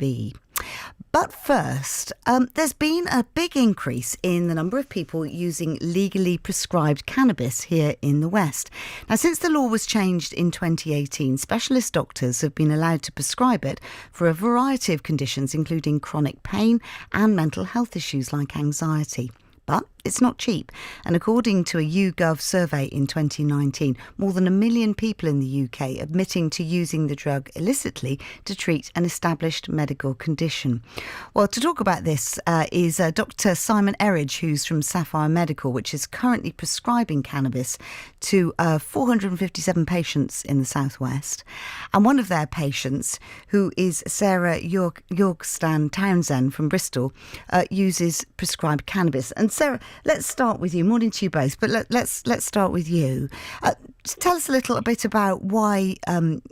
be. But first, there's been a big increase in the number of people using legally prescribed cannabis here in the West. Now, since the law was changed in 2018, specialist doctors have been allowed to prescribe it for a variety of conditions, including chronic pain and mental health issues like anxiety. But it's not cheap. And according to a YouGov survey in 2019, more than 1 million people in the UK admitting to using the drug illicitly to treat an established medical condition. Well, to talk about this is Dr. Simon Erridge, who's from Sapphire Medical, which is currently prescribing cannabis to 457 patients in the southwest. And one of their patients, who is Sarah Yorkstan Townsend from Bristol, uses prescribed cannabis. And Sarah, let's start with you. Morning to you both, but let's start with you. Tell us a little bit about why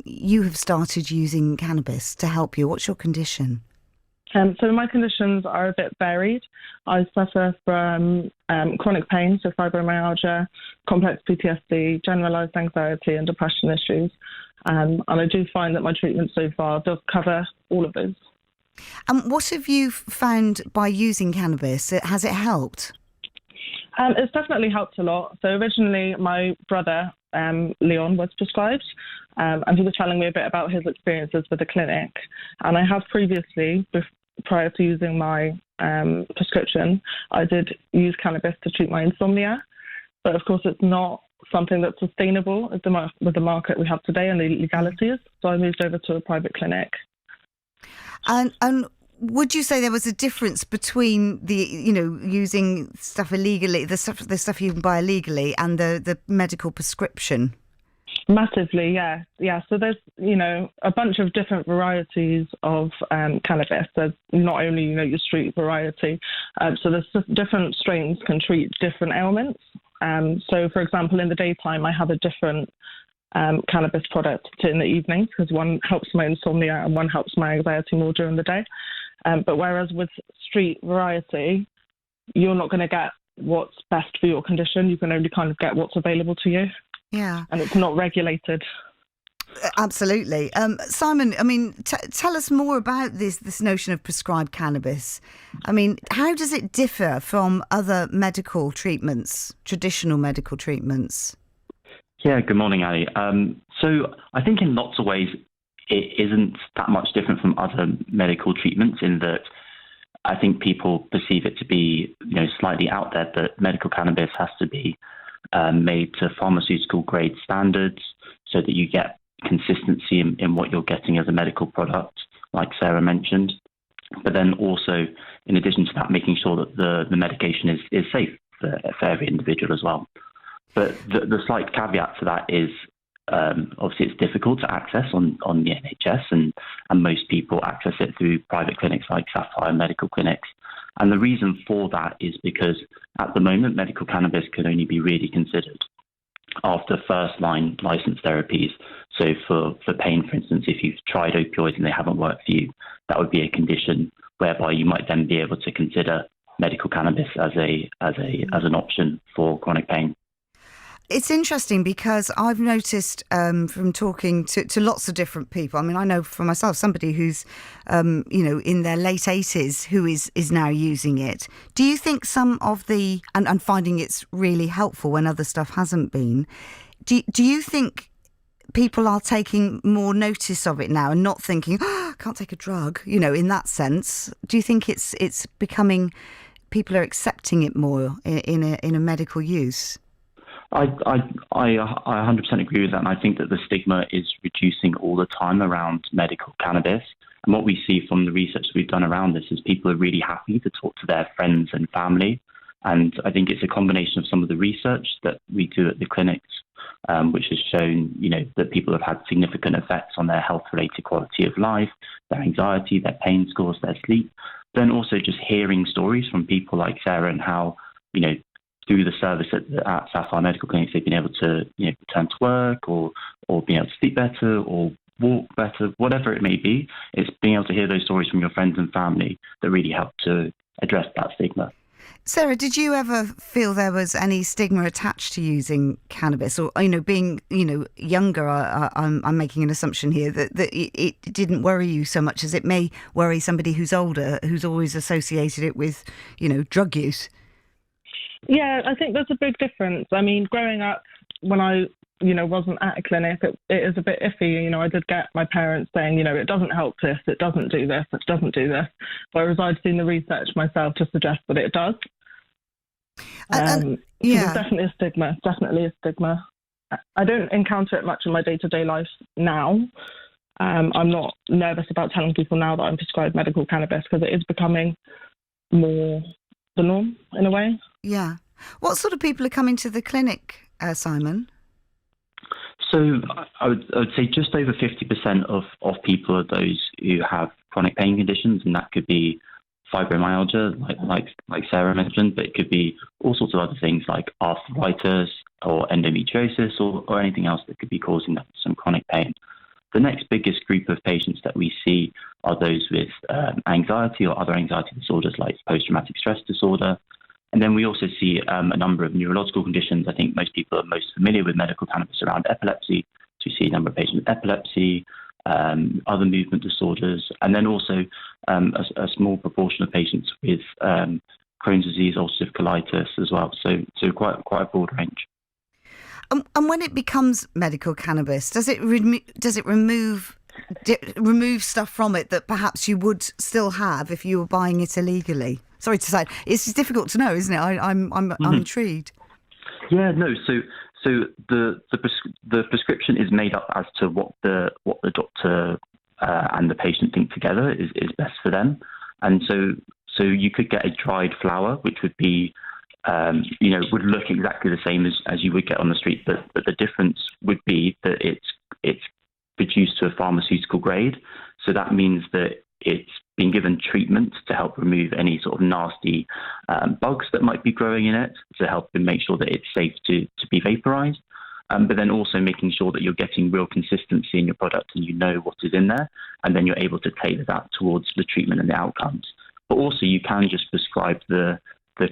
you have started using cannabis to help you. What's your condition? So my conditions are a bit varied. I suffer from chronic pain, so fibromyalgia, complex PTSD, generalised anxiety and depression issues. And I do find that my treatment so far does cover all of those. And what have you found by using cannabis? Has it helped? It's definitely helped a lot. So originally my brother, Leon, was prescribed and he was telling me a bit about his experiences with the clinic. And I have previously, prior to using my prescription, I did use cannabis to treat my insomnia. But of course it's not something that's sustainable with the market we have today and the legalities. So I moved over to a private clinic. And would you say there was a difference between using stuff illegally, the stuff you can buy illegally, and the medical prescription? Massively, yeah. So there's, a bunch of different varieties of cannabis. There's not only, your street variety. So there's different strains can treat different ailments. So, for example, in the daytime, I have a different cannabis product in the evenings because one helps my insomnia and one helps my anxiety more during the day. But whereas with street variety, you're not going to get what's best for your condition. You can only kind of get what's available to you. Yeah. And it's not regulated. Absolutely. Simon, tell us more about this notion of prescribed cannabis. How does it differ from other medical treatments, traditional medical treatments? Yeah, good morning, Ali. So I think in lots of ways it isn't that much different from other medical treatments in that I think people perceive it to be, slightly out there, that medical cannabis has to be made to pharmaceutical grade standards so that you get consistency in what you're getting as a medical product, like Sarah mentioned. But then also, in addition to that, making sure that the medication is safe for every individual as well. But the slight caveat to that is obviously it's difficult to access on the NHS and most people access it through private clinics like Sapphire medical clinics. And the reason for that is because at the moment medical cannabis can only be really considered after first-line licensed therapies. So for pain, for instance, if you've tried opioids and they haven't worked for you, that would be a condition whereby you might then be able to consider medical cannabis as an option for chronic pain. It's interesting because I've noticed from talking to lots of different people. I know for myself somebody who's, in their late 80s who is now using it. Do you think some of and finding it's really helpful when other stuff hasn't been, do you think people are taking more notice of it now and not thinking, I can't take a drug, in that sense? Do you think it's becoming, people are accepting it more in a medical use? I 100% agree with that, and I think that the stigma is reducing all the time around medical cannabis. And what we see from the research we've done around this is people are really happy to talk to their friends and family. And I think it's a combination of some of the research that we do at the clinics, which has shown, that people have had significant effects on their health-related quality of life, their anxiety, their pain scores, their sleep. Then also just hearing stories from people like Sarah and how, through the service at Sapphire Medical Clinics, they've been able to, return to work or being able to sleep better or walk better, whatever it may be. It's being able to hear those stories from your friends and family that really help to address that stigma. Sarah, did you ever feel there was any stigma attached to using cannabis, or being younger? I'm making an assumption here that it didn't worry you so much as it may worry somebody who's older, who's always associated it with drug use. Yeah, I think there's a big difference. I mean, growing up when I wasn't at a clinic, it is a bit iffy. I did get my parents saying, it doesn't help this, it doesn't do this, it doesn't do this. Whereas I'd seen the research myself to suggest that it does. So there's definitely a stigma. I don't encounter it much in my day-to-day life now. I'm not nervous about telling people now that I'm prescribed medical cannabis because it is becoming more the norm in a way. Yeah. What sort of people are coming to the clinic, Simon? So I would say just over 50% of people are those who have chronic pain conditions, and that could be fibromyalgia, like Sarah mentioned, but it could be all sorts of other things like arthritis or endometriosis or anything else that could be causing some chronic pain. The next biggest group of patients that we see are those with anxiety or other anxiety disorders like post-traumatic stress disorder. And then we also see a number of neurological conditions. I think most people are most familiar with medical cannabis around epilepsy. So we see a number of patients with epilepsy, other movement disorders, and then also a small proportion of patients with Crohn's disease, ulcerative colitis as well. So quite a broad range. And when it becomes medical cannabis, does it remove stuff from it that perhaps you would still have if you were buying it illegally? Sorry to say, it's difficult to know, isn't it? I'm intrigued. Yeah, no. So the prescription is made up as to what the doctor and the patient think together is best for them, and so you could get a dried flower, which would be would look exactly the same as you would get on the street, but the difference would be that it's produced to a pharmaceutical grade. So that means that it's been given treatment to help remove any sort of nasty bugs that might be growing in it, to help and make sure that it's safe to be vaporized. But then also making sure that you're getting real consistency in your product and you know what is in there, and then you're able to tailor that towards the treatment and the outcomes. But also you can just prescribe the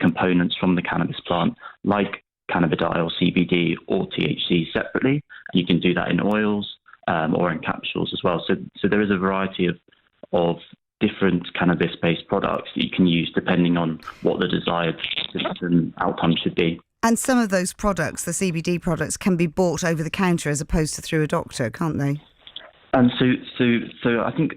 components from the cannabis plant, like cannabidiol, CBD or THC separately, and you can do that in oils or in capsules as well. So there is a variety of different cannabis-based products that you can use depending on what the desired outcome should be. And some of those products, the CBD products, can be bought over the counter as opposed to through a doctor, can't they? So I think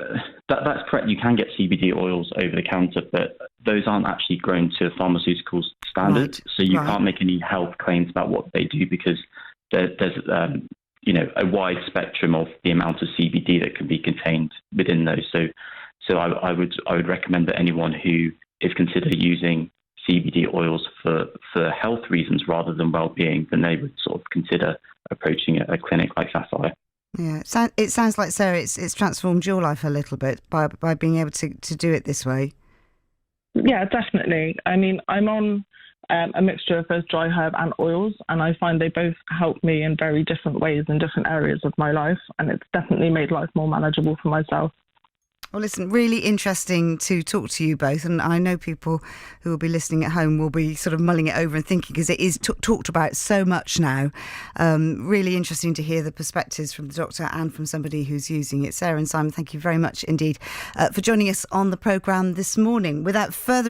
that's correct. You can get CBD oils over the counter, but those aren't actually grown to pharmaceutical standards. Right. So you can't make any health claims about what they do because there's a wide spectrum of the amount of CBD that can be contained within those. So I would recommend that anyone who is considered using CBD oils for health reasons rather than well-being, then they would sort of consider approaching a clinic like Sapphire. Yeah, it sounds like, Sarah, it's transformed your life a little bit by being able to do it this way. Yeah, definitely. I mean, I'm on a mixture of both dry herb and oils, and I find they both help me in very different ways in different areas of my life, and it's definitely made life more manageable for myself. Well, listen, really interesting to talk to you both, and I know people who will be listening at home will be sort of mulling it over and thinking, because it is talked about so much now. Really interesting to hear the perspectives from the doctor and from somebody who's using it. Sarah and Simon, thank you very much indeed for joining us on the programme this morning. Without further